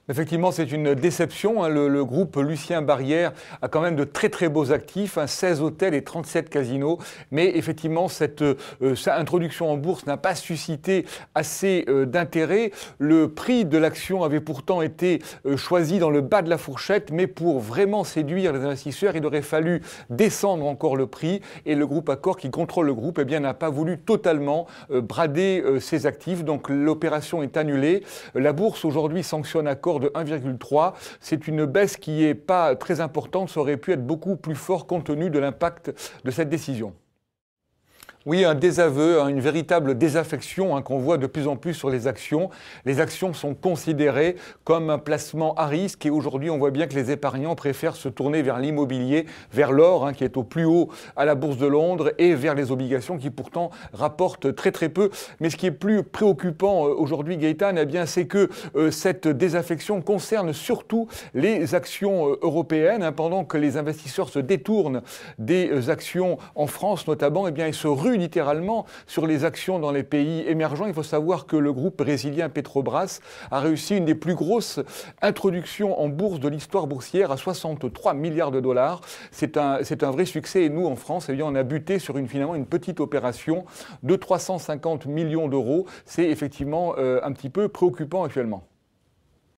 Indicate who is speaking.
Speaker 1: Effectivement, c'est une déception, hein. Le groupe Lucien Barrière a quand même de très très beaux actifs, hein, 16 hôtels et 37 casinos. Mais effectivement, sa introduction en bourse n'a pas suscité assez d'intérêt. Le prix de l'action avait pourtant été choisi dans le bas de la fourchette, mais pour vraiment séduire les investisseurs, il aurait fallu descendre encore le prix. Et le groupe Accor, qui contrôle le groupe, eh bien, n'a pas voulu totalement brader ses actifs. Donc l'opération est annulée. La bourse aujourd'hui sanctionne Accor de 1,3. C'est une baisse qui n'est pas très importante. Ça aurait pu être beaucoup plus fort compte tenu de l'impact de cette décision. Oui, un désaveu, une véritable désaffection qu'on voit de plus en plus sur les actions. Les actions sont considérées comme un placement à risque et aujourd'hui on voit bien que les épargnants préfèrent se tourner vers l'immobilier, vers l'or qui est au plus haut à la Bourse de Londres et vers les obligations qui pourtant rapportent très très peu. Mais ce qui est plus préoccupant aujourd'hui, Gaëtan, eh bien, c'est que cette désaffection concerne surtout les actions européennes. Pendant que les investisseurs se détournent des actions en France notamment, eh bien, ils se ruent littéralement sur les actions dans les pays émergents. Il faut savoir que le groupe brésilien Petrobras a réussi une des plus grosses introductions en bourse de l'histoire boursière à 63 milliards de dollars. C'est un vrai succès et nous en France, eh bien, on a buté sur finalement une petite opération de 350 millions d'euros. C'est effectivement un petit peu préoccupant actuellement.